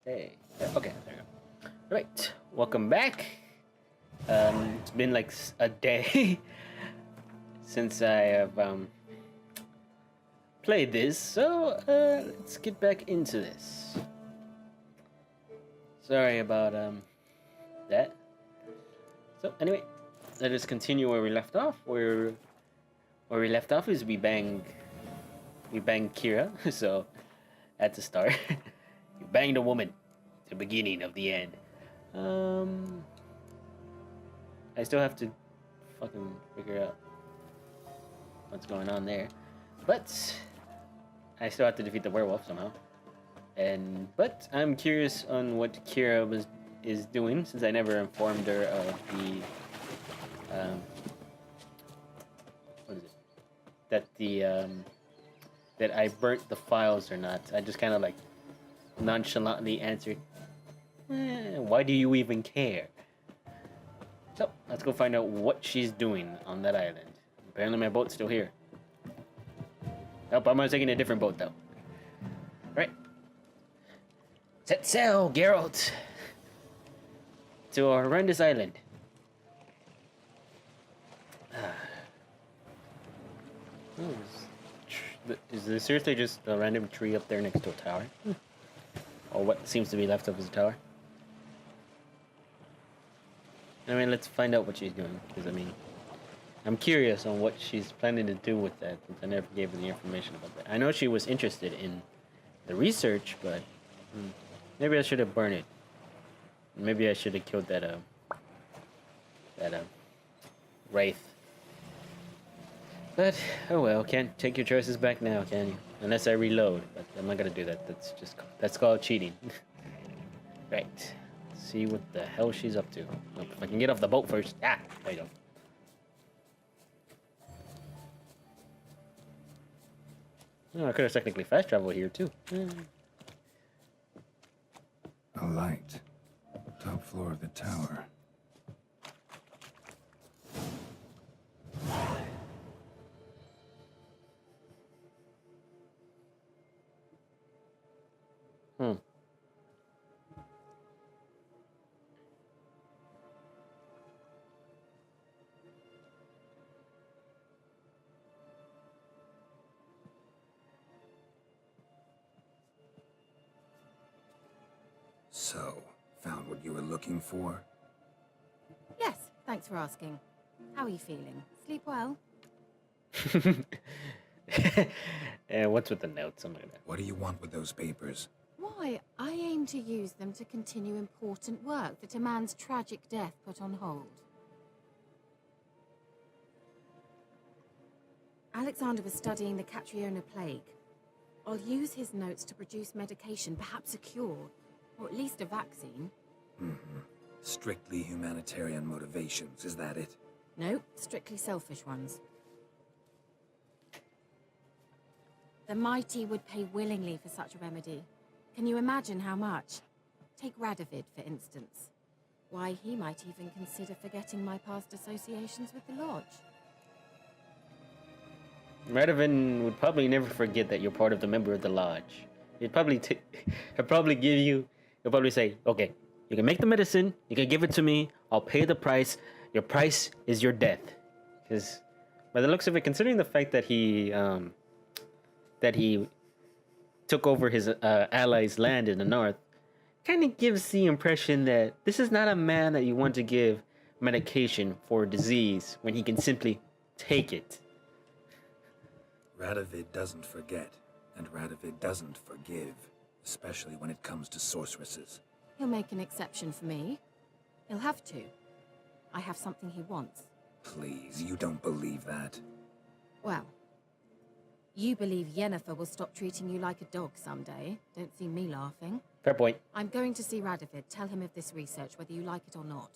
Hey. Okay, there you go. Right. Welcome back. It's been like a day since I have played this, so let's get back into this. Sorry about that. So anyway, let us continue where we left off. Where we left off is we banged Kira. So at the start, you banged a woman. The beginning of the end. Um, I still have to fucking figure out what's going on there, but I still have to defeat the werewolf somehow. But I'm curious on what Kira is doing since I never informed her of the what is it that I burnt the files or not. I just kind of like nonchalantly answered, "Why do you even care?" So let's go find out what she's doing on that island. Apparently my boat's still here. Nope, I'm taking a different boat though. Right. Set sail, Geralt, to our horrendous island. Is this seriously just a random tree up there next to a tower? Or what seems to be left of his tower? I mean, let's find out what she's doing, because I mean, I'm curious on what she's planning to do with that, since I never gave her the information about that. I know she was interested in the research, but maybe I should have burned it. Maybe I should have killed that wraith. But oh well, can't take your choices back now, can you? Unless I reload, but I'm not gonna do that. That's called cheating. Right. See what the hell she's up to. Nope, if I can get off the boat first. Ah, there you go. Oh, I could have technically fast traveled here too. A light. Top floor of the tower. Hmm. So, found what you were looking for? Yes, thanks for asking. How are you feeling? Sleep well? And what's with the notes? Something like that. What do you want with those papers? Why, I aim to use them to continue important work that a man's tragic death put on hold. Alexander was studying the Catriona plague. I'll use his notes to produce medication, perhaps a cure, or at least a vaccine. Strictly humanitarian motivations, is that it? No, strictly selfish ones. The mighty would pay willingly for such a remedy. Can you imagine how much? Take Radovid, for instance. Why, he might even consider forgetting my past associations with the Lodge. Radovan would probably never forget that you're part of the member of the lodge. He'll probably give you. He'll probably say, "Okay, you can make the medicine. You can give it to me. I'll pay the price. Your price is your death." Because by the looks of it, considering the fact that he took over his allies' land in the north, kind of gives the impression that this is not a man that you want to give medication for disease when he can simply take it. Radovid doesn't forget, and Radovid doesn't forgive, especially when it comes to sorceresses. He'll make an exception for me. He'll have to. I have something he wants. Please, you don't believe that. Well, you believe Yennefer will stop treating you like a dog someday. Don't see me laughing. Fair point. I'm going to see Radovid. Tell him of this research, whether you like it or not.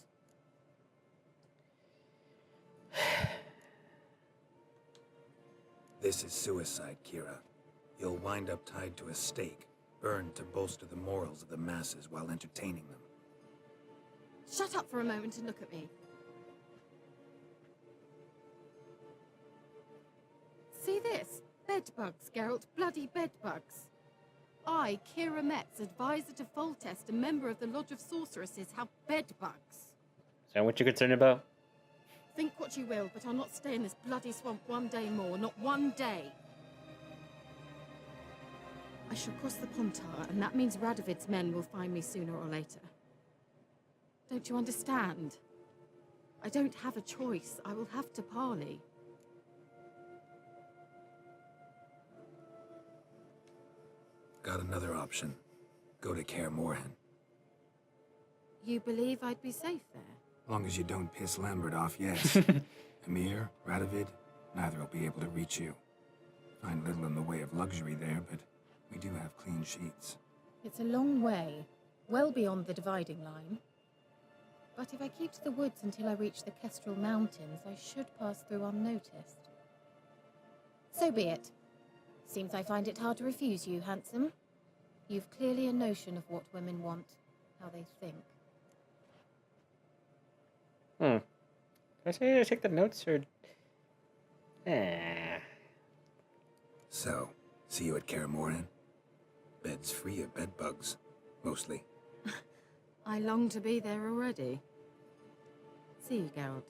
This is suicide, Kira. You'll wind up tied to a stake, burned to bolster the morals of the masses while entertaining them. Shut up for a moment and look at me. See this? Bedbugs, Geralt. Bloody bedbugs. I, Kira Metz, advisor to Foltest, a member of the Lodge of Sorceresses, have bedbugs. Is that what you're concerned about? Think what you will, but I'll not stay in this bloody swamp one day more, not one day. I shall cross the Pontar, and that means Radovid's men will find me sooner or later. Don't you understand? I don't have a choice. I will have to parley. Got another option. Go to Kaer Morhen. You believe I'd be safe there? Long as you don't piss Lambert off, yes. Emir, Radovid, neither will be able to reach you. Find little in the way of luxury there, but we do have clean sheets. It's a long way, well beyond the dividing line. But if I keep to the woods until I reach the Kestrel Mountains, I should pass through unnoticed. So be it. Seems I find it hard to refuse you, handsome. You've clearly a notion of what women want, how they think. Did I say I take the notes or... Ah. So, see you at Kaer Morhen? Bed's free of bedbugs, mostly. I long to be there already. See you, Geralt.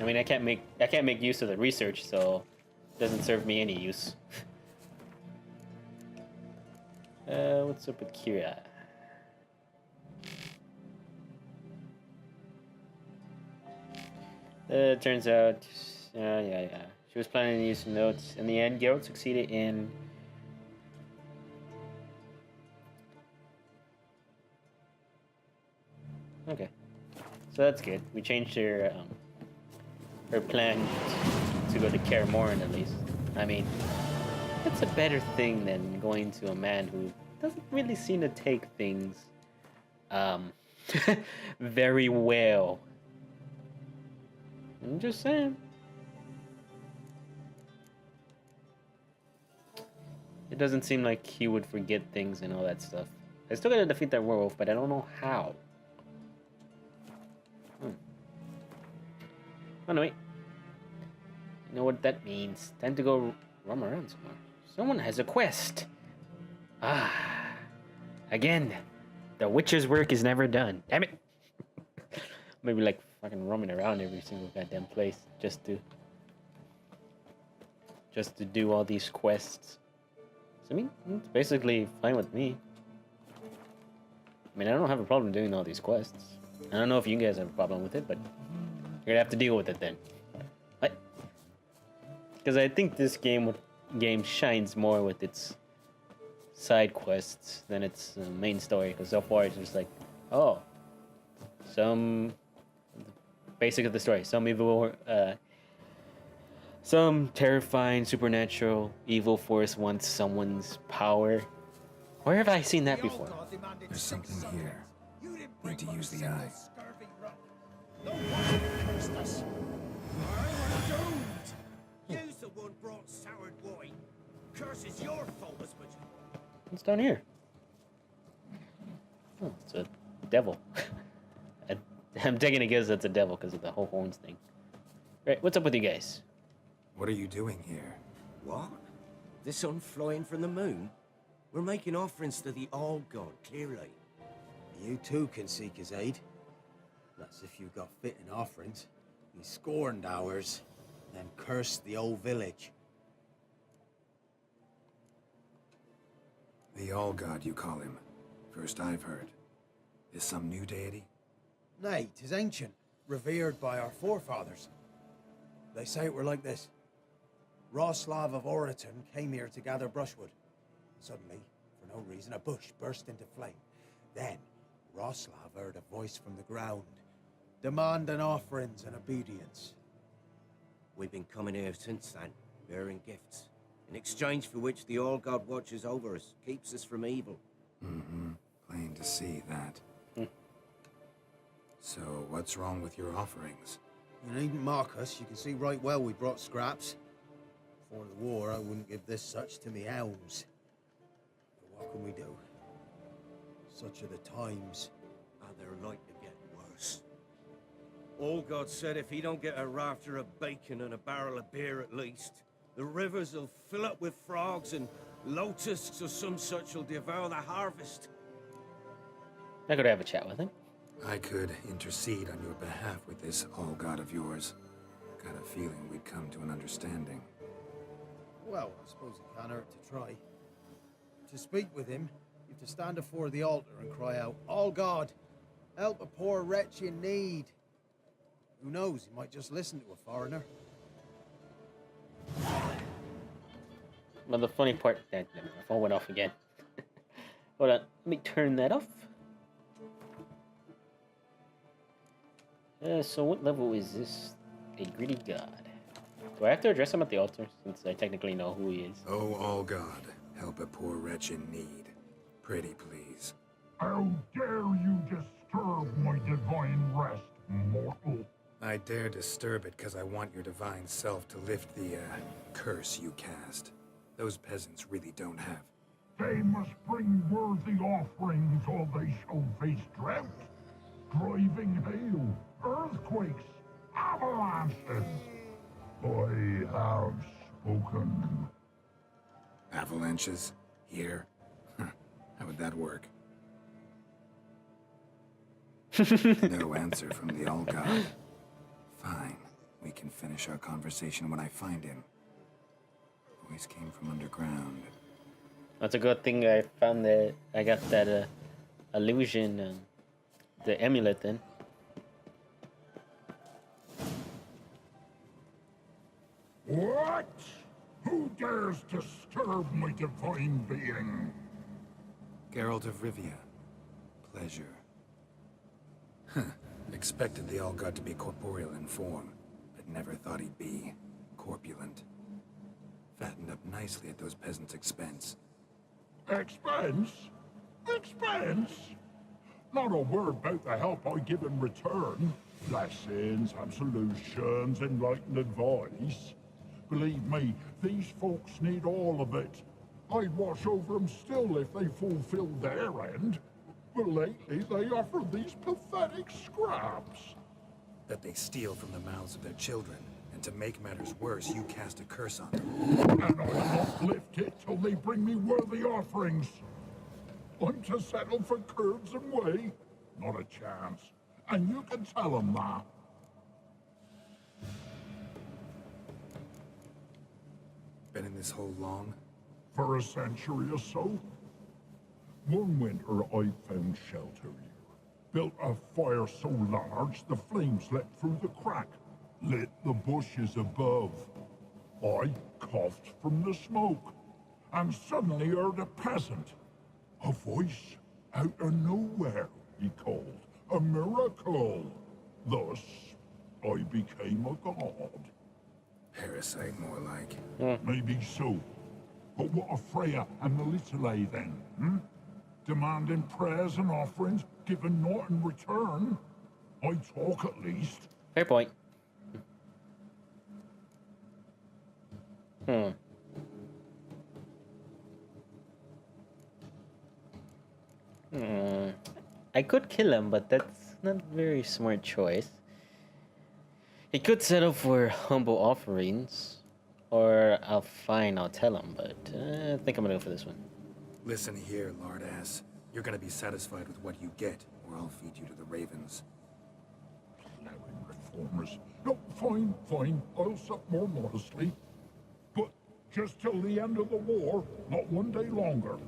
I mean, I can't make use of the research, so it doesn't serve me any use. What's up with Kira? Turns out, yeah. She was planning to use some notes. In the end, Geralt succeeded in... Okay. So that's good. We changed her plan to go to Kaer Morhen at least. I mean, that's a better thing than going to a man who doesn't really seem to take things very well. I'm just saying. It doesn't seem like he would forget things and all that stuff. I still gotta defeat that werewolf, but I don't know how. Anyway, you know what that means. Time to go roam around somewhere. Someone has a quest. Again, the Witcher's work is never done. Damn it. Maybe like fucking roaming around every single goddamn place just to do all these quests. So I mean, it's basically fine with me. I mean, I don't have a problem doing all these quests. I don't know if you guys have a problem with it, but you're gonna have to deal with it then. What? Because I think this game shines more with its side quests than its main story. Because so far it's just like, oh, basic of the story. Some terrifying supernatural evil force wants someone's power. Where have I seen that before? There's something here. Need to use the eye. No one cursed us. I was doomed. You's the one brought soured wine. Curse is your fault, husband. What's down here? Oh, it's a devil. I'm taking a guess that's a devil because of the whole horns thing. Right, what's up with you guys? What are you doing here? What? The sun flying from the moon? We're making offerings to the All-God, clearly. You too can seek his aid. That's if you've got fitting offerings. He scorned ours, then cursed the old village. The All-God, you call him. First I've heard. Is some new deity? Nay, 'tis ancient, revered by our forefathers. They say it were like this. Roslav of Oriton came here to gather brushwood. Suddenly, for no reason, a bush burst into flame. Then, Roslav heard a voice from the ground, demanding offerings and obedience. We've been coming here since then, bearing gifts, in exchange for which the All-God watches over us, keeps us from evil. Mm-hmm. Plain to see that. So, what's wrong with your offerings? You needn't mock us. You can see right well we brought scraps. Before the war, I wouldn't give this such to me elves. But what can we do? Such are the times. And they're like to get worse. All-God said if he don't get a rafter of bacon and a barrel of beer at least, the rivers will fill up with frogs and Lotusts or some such will devour the harvest. I could have a chat with him. I could intercede on your behalf with this all-god of yours. Got a feeling we'd come to an understanding. Well, I suppose it can't hurt to try. To speak with him, you have to stand before the altar and cry out, "All God, help a poor wretch in need." Who knows, he might just listen to a foreigner. But the funny part, my phone went off again. Hold on, let me turn that off. So what level is this? A greedy god. Do I have to address him at the altar, since I technically know who he is? Oh, all-god, help a poor wretch in need. Pretty please. How dare you disturb my divine rest, mortal? I dare disturb it because I want your divine self to lift the, curse you cast. Those peasants really don't have. They must bring worthy offerings or they shall face drought, driving hail, earthquakes, avalanches. I have spoken. Avalanches? Here? How would that work? No answer from the all-god. Fine. We can finish our conversation when I find him. Voice came from underground. That's a good thing I found that I got that illusion, the amulet then. What? Who dares disturb my divine being? Geralt of Rivia. Pleasure. Expected the all-god to be corporeal in form, but never thought he'd be corpulent. Fattened up nicely at those peasants' expense. Expense? Expense? Not a word about the help I give in return. Blessings, absolutions, enlightened advice. Believe me, these folks need all of it. I'd watch over them still if they fulfilled their end. But lately they offer these pathetic scraps. That they steal from the mouths of their children, and to make matters worse, you cast a curse on them. And I'll not lift it till they bring me worthy offerings. I'm to settle for curds and whey? Not a chance. And you can tell them that. Been in this hole long? For a century or so. One winter I found shelter here. Built a fire so large the flames leapt through the crack, lit the bushes above. I coughed from the smoke, and suddenly heard a peasant. A voice out of nowhere, he called. A miracle. Thus, I became a god. Parasite, more like. Maybe so. But what of Freya and Melitele then, hmm? Demanding prayers and offerings, given naught in return? I talk at least. Fair point. I could kill him, but that's not a very smart choice. He could settle for humble offerings, or I'll tell him, but I think I'm gonna go for this one. Listen here, lard ass. You're gonna be satisfied with what you get, or I'll feed you to the ravens. Plowing reformers. No, fine. I'll sup more modestly. But just till the end of the war, not one day longer.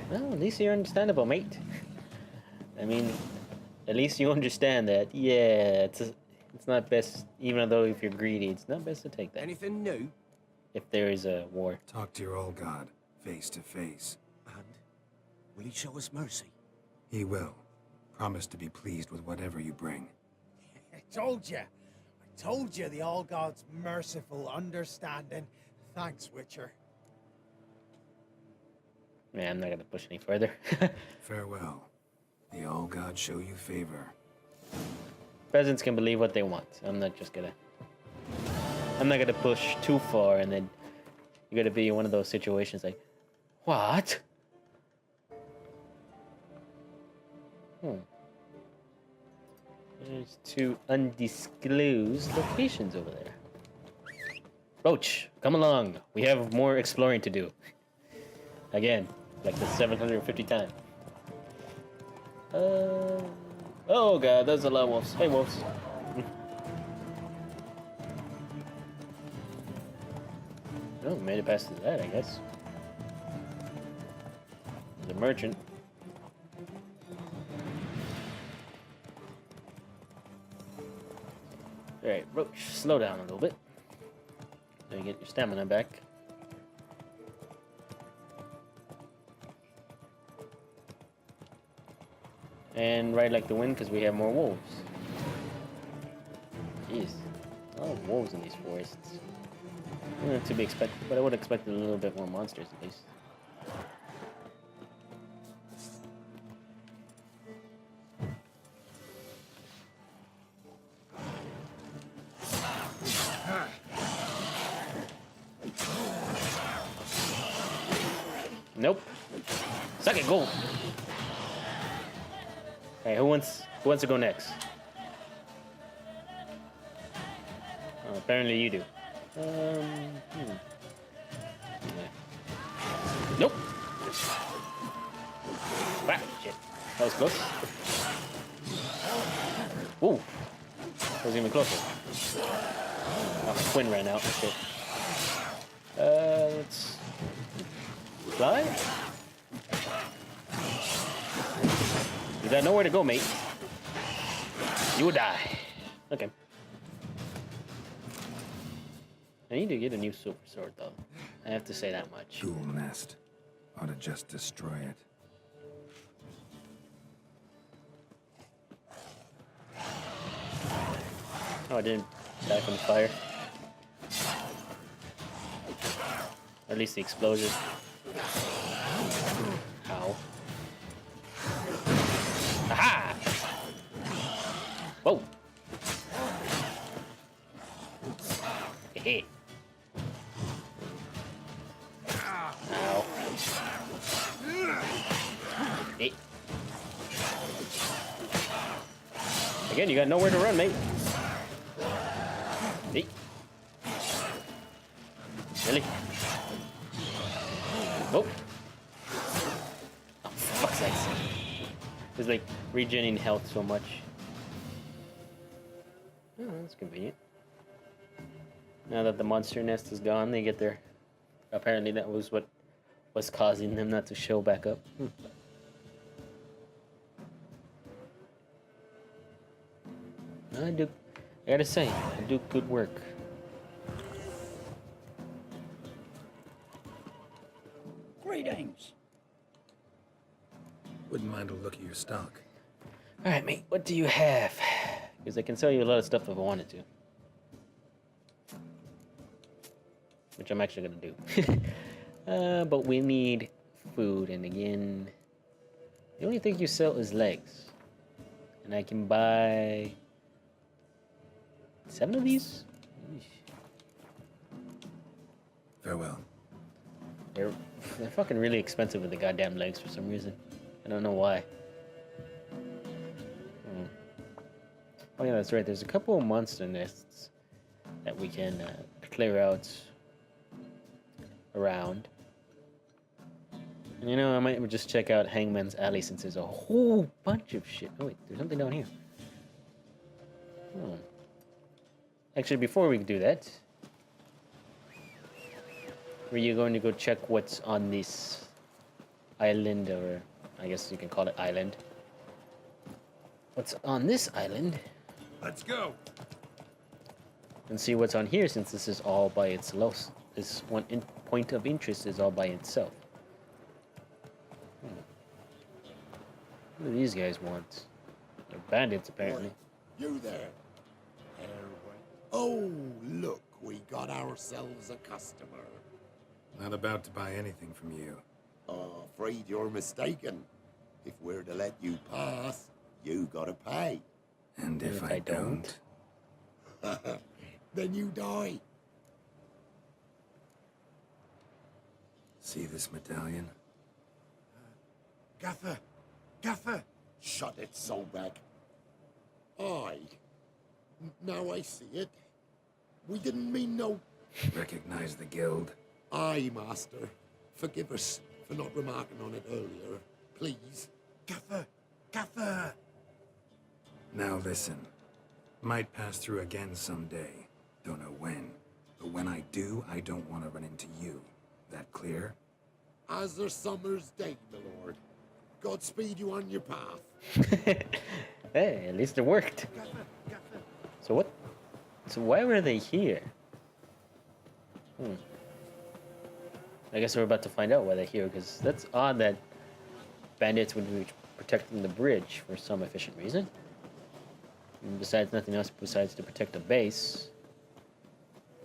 Well, at least you're understandable, mate. I mean, at least you understand that. Yeah, it's not best, even though if you're greedy, it's not best to take that. Anything new? If there is a war. Talk to your old god, face to face. And will he show us mercy? He will. Promise to be pleased with whatever you bring. I told you the All-God's merciful, understanding. Thanks, Witcher. Man, I'm not gonna push any further. Farewell. The all-god show you favor. Peasants can believe what they want. I'm not gonna push too far, and then you're gonna be in one of those situations like, what? There's 2 undisclosed locations over there. Roach, come along. We have more exploring to do. Again, like the 750 time. Oh god, there's a lot of wolves. Hey wolves. Oh, made it past that, I guess. The merchant. Alright, Roach, slow down a little bit. So you get your stamina back. And ride like the wind because we have more wolves. Jeez. A lot of wolves in these forests. To be expected, but I would expect a little bit more monsters at least. Nope. Suck it, go. Hey, who wants to go next? Oh, apparently you do. Yeah. Nope. Ah, shit. That was close. Ooh. That was even closer. Oh, Quinn ran out. Shit. Let's fly. You got nowhere to go, mate. You would die. Okay. I need to get a new super sword, though. I have to say that much. Ghoul nest. Ought to just destroy it. Oh, I didn't die from the fire. Or at least the explosion. Ow. Aha! Whoa! Hey. Ow. Hey. Again, you got nowhere to run, mate. Hey. Really? Whoa. Oh, for fuck's sakes. It's like regenerating health so much. Oh, that's convenient. Now that the monster nest is gone, they get their... Apparently that was what was causing them not to show back up. I gotta say, I do good work. Greetings. Wouldn't mind a look at your stock. Alright, mate, what do you have? Because I can sell you a lot of stuff if I wanted to. Which I'm actually gonna do. But we need food, and again, the only thing you sell is legs. And I can buy 7 of these? Farewell. They're fucking really expensive with the goddamn legs for some reason. I don't know why. Oh yeah, that's right. There's a couple of monster nests that we can clear out around. And you know, I might just check out Hangman's Alley since there's a whole bunch of shit. Oh wait, there's something down here. Actually, before we do that, were you going to go check what's on this island, or I guess you can call it island? What's on this island? Let's go. And see what's on here, since this is all by itself. This one point of interest is all by itself. What do these guys want? They're bandits, apparently. You there. Oh, look, we got ourselves a customer. Not about to buy anything from you. Afraid you're mistaken. If we're to let you pass, you gotta pay. And if I don't? Then you die. See this medallion? Gaffer! Gaffer! Shut it, Solbek. Aye. Now I see it. We didn't mean no... Recognize the guild? Aye, Master. Forgive us. for not remarking on it earlier. Please. Gaffer! Gaffer! Now listen. Might pass through again someday. Don't know when. But when I do, I don't want to run into you. That clear? As their summer's day, my lord. Godspeed you on your path. Hey, at least it worked. Gaffer! Gaffer! So what? So why were they here? I guess we're about to find out why they're here, because that's odd that bandits would be protecting the bridge for some efficient reason. And besides nothing else besides to protect the base.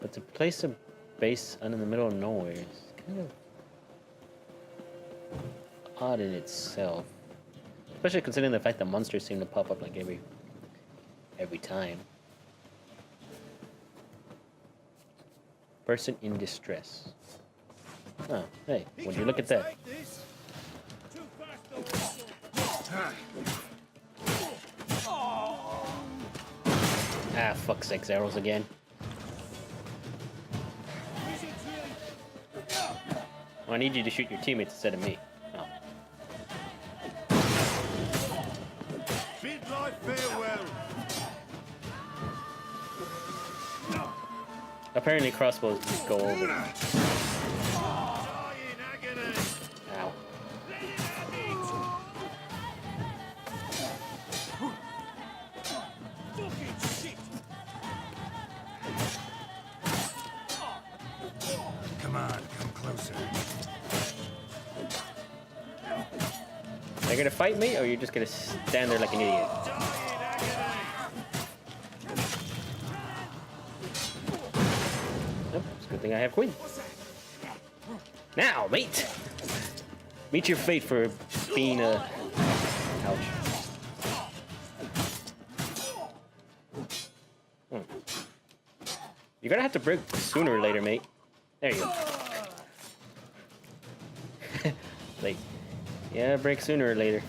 But to place a base out in the middle of nowhere is kind of odd in itself. Especially considering the fact that monsters seem to pop up like every time. Person in distress. Oh, hey, would you look at that? Too fast, Ah, fuck, 6 arrows again. Well, I need you to shoot your teammates instead of me. Oh. Bid life farewell. Apparently crossbows just go over. Die in agony. Ow. Let it have it. Fucking shit. Come on, come closer. They're gonna fight me, or you're just gonna stand there like an idiot? Die in agony. Nope, it's a good thing I have Queen. Now, mate! Meet your fate for being a... Ouch. You're gonna have to break sooner or later, mate. There you go. Like, yeah, break sooner or later.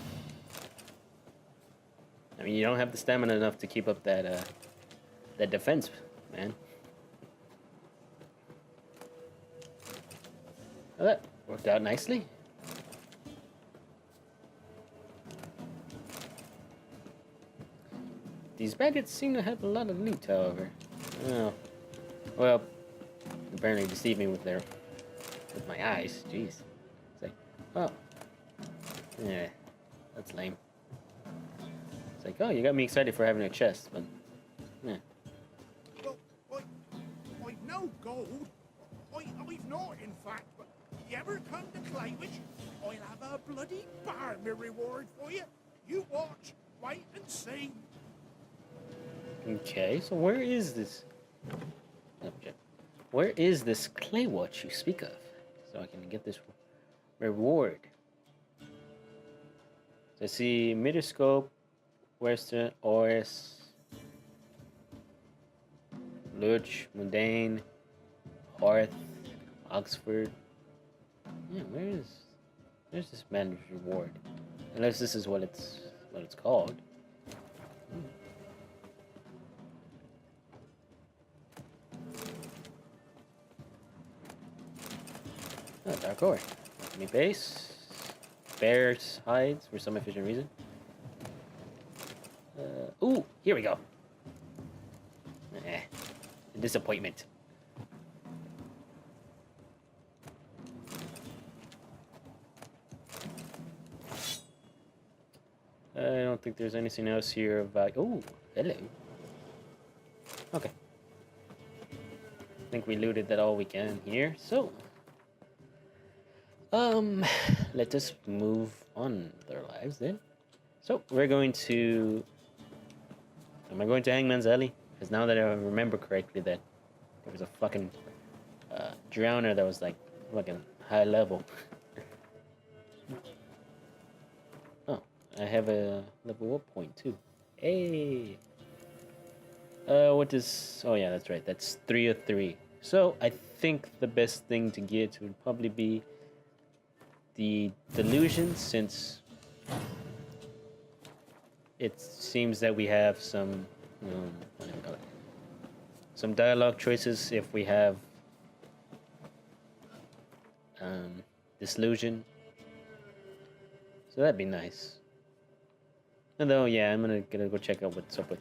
I mean, you don't have the stamina enough to keep up that defense, man. Well, that worked out nicely. These bandits seem to have a lot of loot, however. Oh, well, apparently deceived me with my eyes. Jeez. It's like, oh, yeah, that's lame. It's like, oh, you got me excited for having a chest, but yeah. Well, I've no gold. I've not, in fact, but you ever come to Claywish, I'll have a bloody barmy reward for you. You watch, wait and see. Okay, so where is this? Where is this clay watch you speak of? So I can get this reward. So I see Midoscope, Western, Oris, Luch, Mundane, Hearth, Oxford. Yeah, where's this man's reward? Unless this is what it's called. Oh, Dark Ore. Enemy base. Bears hides for some efficient reason. Ooh, here we go. Disappointment. I don't think there's anything else here about. Oh, hello. Okay. I think we looted that all we can here. So, let us move on with our lives then. So we're going to. Am I going to Hangman's Alley? Because now that I remember correctly, that there was a fucking drowner that was like fucking high level. Oh, I have a level up point too. Hey. What is? Oh yeah, that's right. That's 3 of 3. So I think the best thing to get would probably be the delusion, since it seems that we have some what do we call it? Some dialogue choices if we have disillusion So that'd be nice. Although, yeah, I'm gonna go check out what's up with